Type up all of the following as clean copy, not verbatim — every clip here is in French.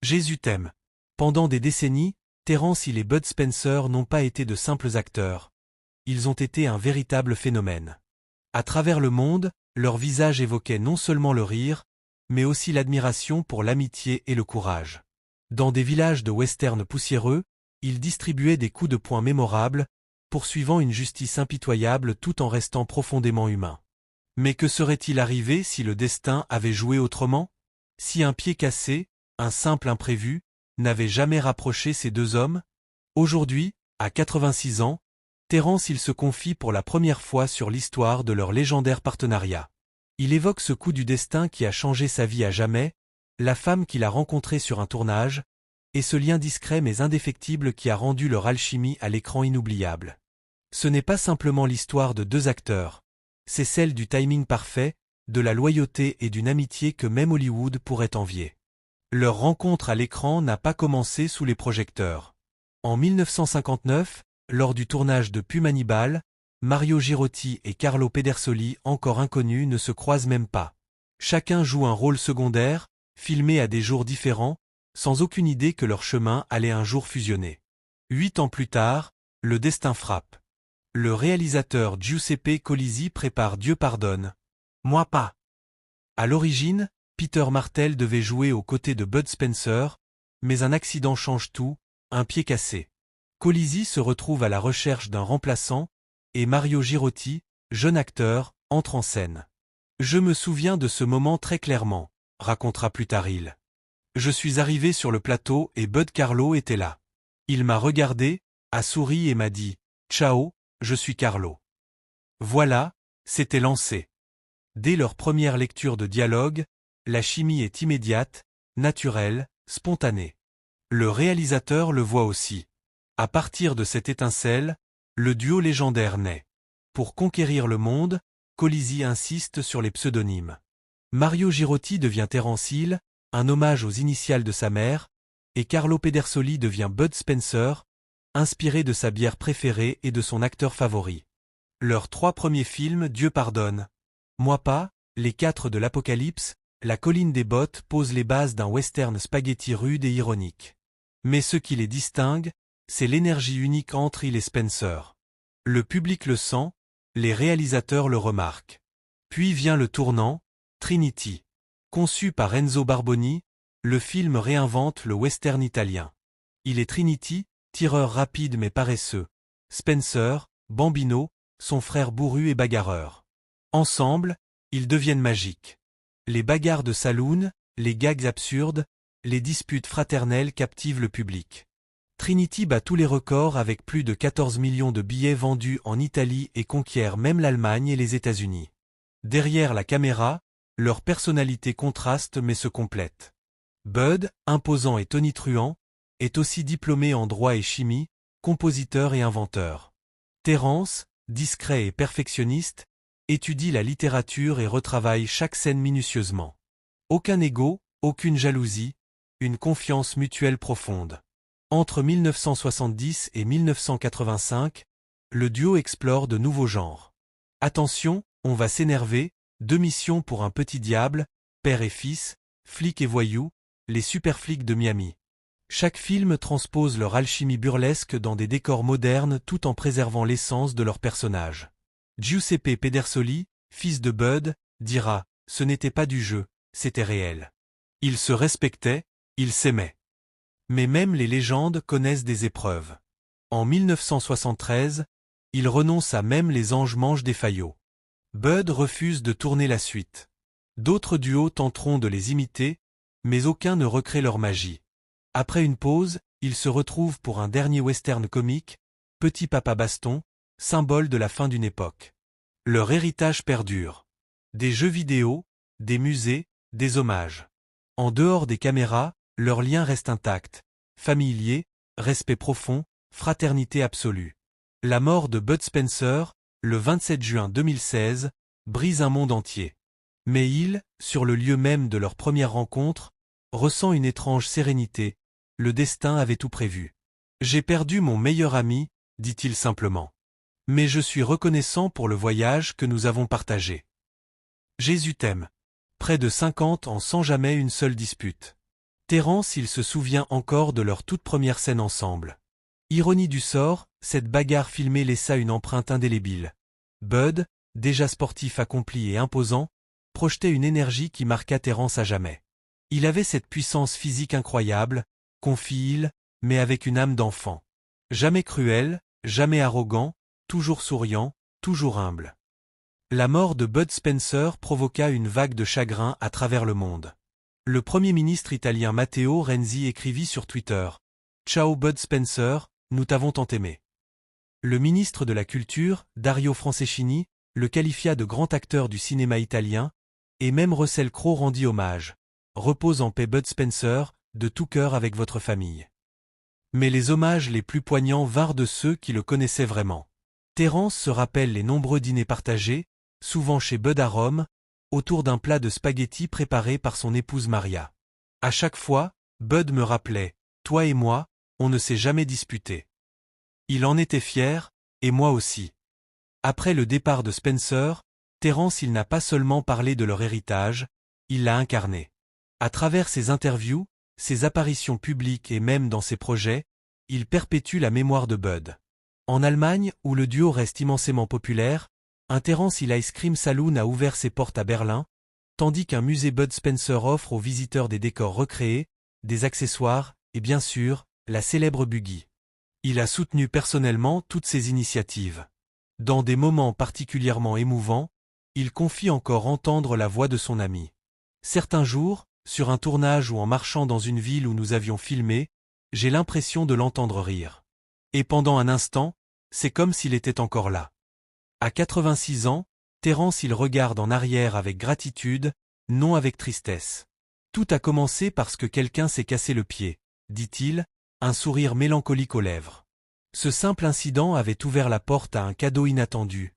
Jésus t'aime. Pendant des décennies, Terence Hill et Bud Spencer n'ont pas été de simples acteurs. Ils ont été un véritable phénomène. À travers le monde, leur visage évoquait non seulement le rire, mais aussi l'admiration pour l'amitié et le courage. Dans des villages de western poussiéreux, ils distribuaient des coups de poing mémorables, poursuivant une justice impitoyable tout en restant profondément humains. Mais que serait-il arrivé si le destin avait joué autrement? Si un pied cassé, un simple imprévu, n'avait jamais rapproché ces deux hommes? Aujourd'hui, à 86 ans, Terence Hill se confie pour la première fois sur l'histoire de leur légendaire partenariat. Il évoque ce coup du destin qui a changé sa vie à jamais, la femme qu'il a rencontrée sur un tournage, et ce lien discret mais indéfectible qui a rendu leur alchimie à l'écran inoubliable. Ce n'est pas simplement l'histoire de deux acteurs, c'est celle du timing parfait, de la loyauté et d'une amitié que même Hollywood pourrait envier. Leur rencontre à l'écran n'a pas commencé sous les projecteurs. En 1959, lors du tournage de Pum Hannibal, Mario Girotti et Carlo Pedersoli, encore inconnus, ne se croisent même pas. Chacun joue un rôle secondaire, filmé à des jours différents, sans aucune idée que leur chemin allait un jour fusionner. 8 ans plus tard, le destin frappe. Le réalisateur Giuseppe Colisi prépare Dieu pardonne. Moi pas. À l'origine, Peter Martel devait jouer aux côtés de Bud Spencer, mais un accident change tout, un pied cassé. Colisi se retrouve à la recherche d'un remplaçant, et Mario Girotti, jeune acteur, entre en scène. Je me souviens de ce moment très clairement, racontera plus tard Hill. Je suis arrivé sur le plateau et Bud Carlo était là. Il m'a regardé, a souri et m'a dit « Ciao, je suis Carlo ». Voilà, c'était lancé. Dès leur première lecture de dialogue, la chimie est immédiate, naturelle, spontanée. Le réalisateur le voit aussi. À partir de cette étincelle, le duo légendaire naît. Pour conquérir le monde, Colisi insiste sur les pseudonymes. Mario Girotti devient Terence Hill, un hommage aux initiales de sa mère, et Carlo Pedersoli devient Bud Spencer, inspiré de sa bière préférée et de son acteur favori. Leurs 3 premiers films, Dieu pardonne. Moi pas, Les 4 de l'Apocalypse, La colline des bottes posent les bases d'un western spaghetti rude et ironique. Mais ce qui les distingue, c'est l'énergie unique entre Hill et Spencer. Le public le sent, les réalisateurs le remarquent. Puis vient le tournant, Trinity. Conçu par Enzo Barboni, le film réinvente le western italien. Il est Trinity, tireur rapide mais paresseux. Spencer, Bambino, son frère bourru et bagarreur. Ensemble, ils deviennent magiques. Les bagarres de saloon, les gags absurdes, les disputes fraternelles captivent le public. Trinity bat tous les records avec plus de 14 millions de billets vendus en Italie et conquiert même l'Allemagne et les États-Unis. Derrière la caméra, leurs personnalités contrastent mais se complètent. Bud, imposant et tonitruant, est aussi diplômé en droit et chimie, compositeur et inventeur. Terence, discret et perfectionniste, étudie la littérature et retravaille chaque scène minutieusement. Aucun ego, aucune jalousie, une confiance mutuelle profonde. Entre 1970 et 1985, le duo explore de nouveaux genres. Attention, on va s'énerver, 2 missions pour un petit diable, père et fils, flic et voyou, les super flics de Miami. Chaque film transpose leur alchimie burlesque dans des décors modernes tout en préservant l'essence de leurs personnages. Giuseppe Pedersoli, fils de Bud, dira « Ce n'était pas du jeu, c'était réel ». Ils se respectaient, ils s'aimaient. Mais même les légendes connaissent des épreuves. En 1973, ils renoncent à Même les anges mangent des faillots. Bud refuse de tourner la suite. D'autres duos tenteront de les imiter, mais aucun ne recrée leur magie. Après une pause, ils se retrouvent pour un dernier western comique, Petit Papa Baston, symbole de la fin d'une époque. Leur héritage perdure. Des jeux vidéo, des musées, des hommages. En dehors des caméras, leur lien reste intact. Familier, respect profond, fraternité absolue. La mort de Bud Spencer, le 27 juin 2016, brise un monde entier. Mais Hill, sur le lieu même de leur première rencontre, ressent une étrange sérénité. Le destin avait tout prévu. J'ai perdu mon meilleur ami, dit-il simplement. Mais je suis reconnaissant pour le voyage que nous avons partagé. Jésus t'aime. Près de 50 ans sans jamais une seule dispute. Terence il se souvient encore de leur toute première scène ensemble. Ironie du sort, cette bagarre filmée laissa une empreinte indélébile. Bud, déjà sportif accompli et imposant, projetait une énergie qui marqua Terence à jamais. Il avait cette puissance physique incroyable, confie-il, mais avec une âme d'enfant. Jamais cruel, jamais arrogant, toujours souriant, toujours humble. La mort de Bud Spencer provoqua une vague de chagrin à travers le monde. Le Premier ministre italien Matteo Renzi écrivit sur Twitter « Ciao Bud Spencer, nous t'avons tant aimé ». Le ministre de la Culture, Dario Franceschini, le qualifia de grand acteur du cinéma italien, et même Russell Crowe rendit hommage. « Repose en paix Bud Spencer, de tout cœur avec votre famille ». Mais les hommages les plus poignants vinrent de ceux qui le connaissaient vraiment. Terence se rappelle les nombreux dîners partagés, souvent chez Bud à Rome, autour d'un plat de spaghettis préparé par son épouse Maria. À chaque fois, Bud me rappelait « Toi et moi, on ne s'est jamais disputé ». Il en était fier, et moi aussi. Après le départ de Spencer, Terence il n'a pas seulement parlé de leur héritage, il l'a incarné. À travers ses interviews, ses apparitions publiques et même dans ses projets, il perpétue la mémoire de Bud. En Allemagne, où le duo reste immensément populaire, un Terence Hill Ice Cream Saloon a ouvert ses portes à Berlin, tandis qu'un musée Bud Spencer offre aux visiteurs des décors recréés, des accessoires et bien sûr, la célèbre buggy. Il a soutenu personnellement toutes ces initiatives. Dans des moments particulièrement émouvants, il confie encore entendre la voix de son ami. Certains jours, sur un tournage ou en marchant dans une ville où nous avions filmé, j'ai l'impression de l'entendre rire. Et pendant un instant, c'est comme s'il était encore là. À 86 ans, Terence il regarde en arrière avec gratitude, non avec tristesse. Tout a commencé parce que quelqu'un s'est cassé le pied, dit-il, un sourire mélancolique aux lèvres. Ce simple incident avait ouvert la porte à un cadeau inattendu.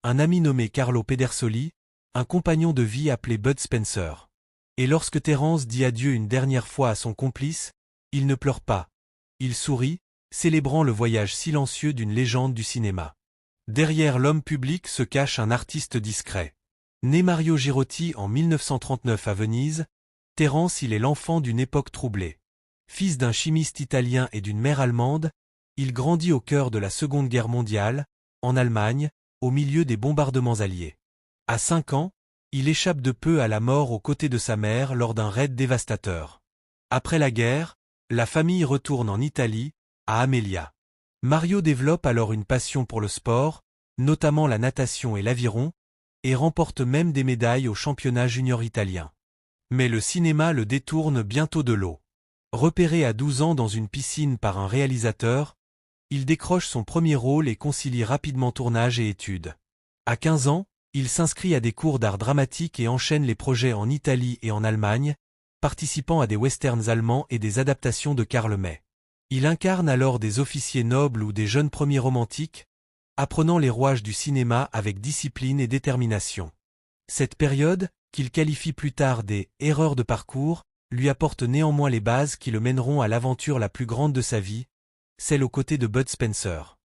Un ami nommé Carlo Pedersoli, un compagnon de vie appelé Bud Spencer. Et lorsque Terence dit adieu une dernière fois à son complice, il ne pleure pas. Il sourit, célébrant le voyage silencieux d'une légende du cinéma. Derrière l'homme public se cache un artiste discret. Né Mario Girotti en 1939 à Venise, Terence il est l'enfant d'une époque troublée. Fils d'un chimiste italien et d'une mère allemande, il grandit au cœur de la Seconde Guerre mondiale, en Allemagne, au milieu des bombardements alliés. À 5 ans, il échappe de peu à la mort aux côtés de sa mère lors d'un raid dévastateur. Après la guerre, la famille retourne en Italie, à Amelia. Mario développe alors une passion pour le sport, notamment la natation et l'aviron, et remporte même des médailles au championnat junior italien. Mais le cinéma le détourne bientôt de l'eau. Repéré à 12 ans dans une piscine par un réalisateur, il décroche son premier rôle et concilie rapidement tournage et études. À 15 ans, il s'inscrit à des cours d'art dramatique et enchaîne les projets en Italie et en Allemagne, participant à des westerns allemands et des adaptations de Karl May. Il incarne alors des officiers nobles ou des jeunes premiers romantiques, apprenant les rouages du cinéma avec discipline et détermination. Cette période, qu'il qualifie plus tard des « erreurs de parcours », lui apporte néanmoins les bases qui le mèneront à l'aventure la plus grande de sa vie, celle aux côtés de Bud Spencer.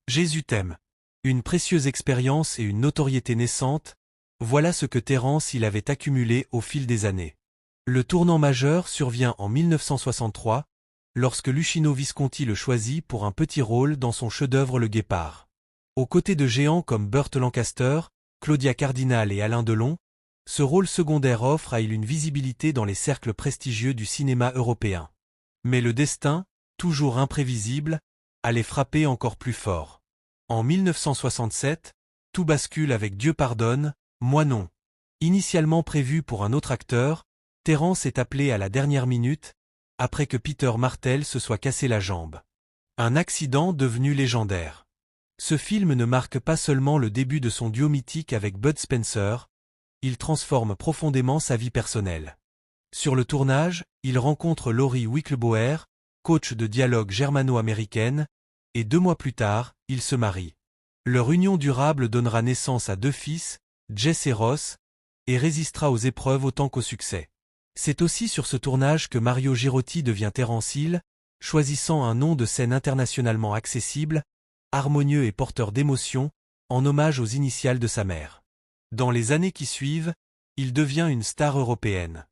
Jésus t'aime. Une précieuse expérience et une notoriété naissante, voilà ce que Terence il avait accumulé au fil des années. Le tournant majeur survient en 1963, lorsque Luchino Visconti le choisit pour un petit rôle dans son chef-d'œuvre Le Guépard. Aux côtés de géants comme Burt Lancaster, Claudia Cardinal et Alain Delon, ce rôle secondaire offre à il une visibilité dans les cercles prestigieux du cinéma européen. Mais le destin, toujours imprévisible, allait frapper encore plus fort. En 1967, tout bascule avec Dieu pardonne, moi non. Initialement prévu pour un autre acteur, Terence est appelé à la dernière minute, après que Peter Martel se soit cassé la jambe. Un accident devenu légendaire. Ce film ne marque pas seulement le début de son duo mythique avec Bud Spencer, il transforme profondément sa vie personnelle. Sur le tournage, il rencontre Laurie Wickleboer, coach de dialogue germano-américaine, et 2 mois plus tard, ils se marient. Leur union durable donnera naissance à 2 fils, Jess et Ross, et résistera aux épreuves autant qu'au succès. C'est aussi sur ce tournage que Mario Girotti devient Terence Hill, choisissant un nom de scène internationalement accessible, harmonieux et porteur d'émotion, en hommage aux initiales de sa mère. Dans les années qui suivent, il devient une star européenne.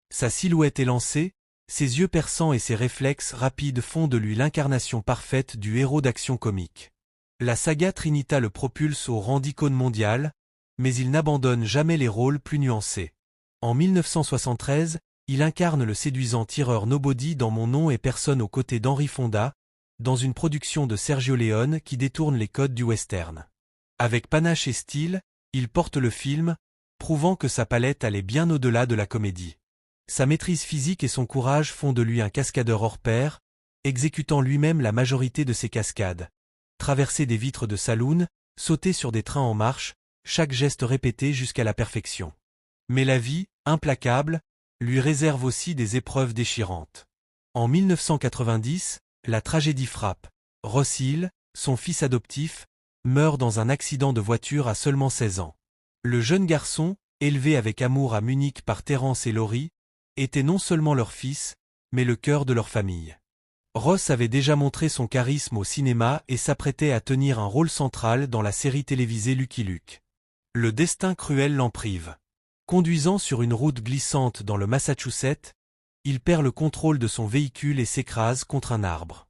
Sa silhouette élancée, Ses yeux perçants et ses réflexes rapides font de lui l'incarnation parfaite du héros d'action comique. La saga Trinita le propulse au rang d'icône mondiale, mais il n'abandonne jamais les rôles plus nuancés. En 1973, il incarne le séduisant tireur Nobody dans Mon nom et personne aux côtés d'Henry Fonda, dans une production de Sergio Leone qui détourne les codes du western. Avec panache et style, il porte le film, prouvant que sa palette allait bien au-delà de la comédie. Sa maîtrise physique et son courage font de lui un cascadeur hors pair, exécutant lui-même la majorité de ses cascades. Traverser des vitres de saloon, sauter sur des trains en marche, chaque geste répété jusqu'à la perfection. Mais la vie, implacable, lui réserve aussi des épreuves déchirantes. En 1990, la tragédie frappe. Ross Hill, son fils adoptif, meurt dans un accident de voiture à seulement 16 ans. Le jeune garçon, élevé avec amour à Munich par Terence et Laurie, était non seulement leur fils, mais le cœur de leur famille. Ross avait déjà montré son charisme au cinéma et s'apprêtait à tenir un rôle central dans la série télévisée Lucky Luke. Le destin cruel l'en prive. Conduisant sur une route glissante dans le Massachusetts, il perd le contrôle de son véhicule et s'écrase contre un arbre.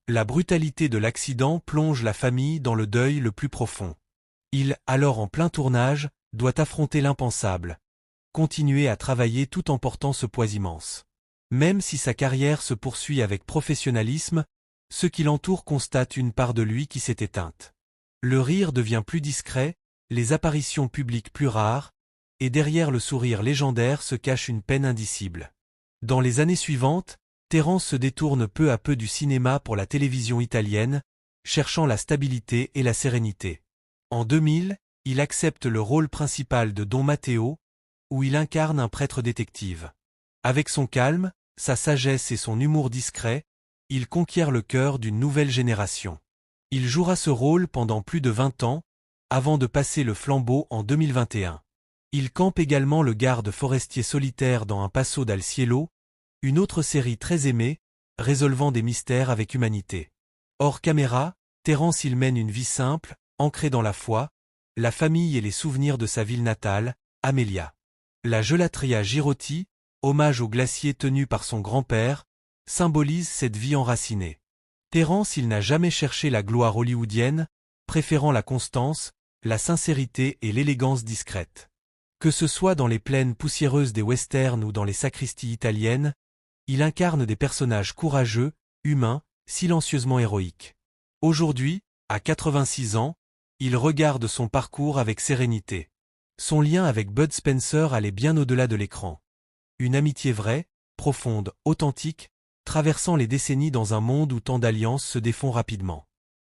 La brutalité de l'accident plonge la famille dans le deuil le plus profond. Il, alors en plein tournage, doit affronter l'impensable. Continuer à travailler tout en portant ce poids immense. Même si sa carrière se poursuit avec professionnalisme, ceux qui l'entourent constatent une part de lui qui s'est éteinte. Le rire devient plus discret, les apparitions publiques plus rares, et derrière le sourire légendaire se cache une peine indicible. Dans les années suivantes, Terence se détourne peu à peu du cinéma pour la télévision italienne, cherchant la stabilité et la sérénité. En 2000, il accepte le rôle principal de Don Matteo, où il incarne un prêtre détective. Avec son calme, sa sagesse et son humour discret, il conquiert le cœur d'une nouvelle génération. Il jouera ce rôle pendant plus de 20 ans, avant de passer le flambeau en 2021. Il campe également le garde forestier solitaire dans Un Passo dal Cielo, une autre série très aimée, résolvant des mystères avec humanité. Hors caméra, Terence il mène une vie simple, ancrée dans la foi, la famille et les souvenirs de sa ville natale, Amelia. La Gelatria Girotti, hommage au glacier tenu par son grand-père, symbolise cette vie enracinée. Terence il n'a jamais cherché la gloire hollywoodienne, préférant la constance, la sincérité et l'élégance discrète. Que ce soit dans les plaines poussiéreuses des westerns ou dans les sacristies italiennes, il incarne des personnages courageux, humains, silencieusement héroïques. Aujourd'hui, à 86 ans, il regarde son parcours avec sérénité. Son lien avec Bud Spencer allait bien au-delà de l'écran. Une amitié vraie, profonde, authentique, traversant les décennies dans un monde où tant d'alliances se défont rapidement.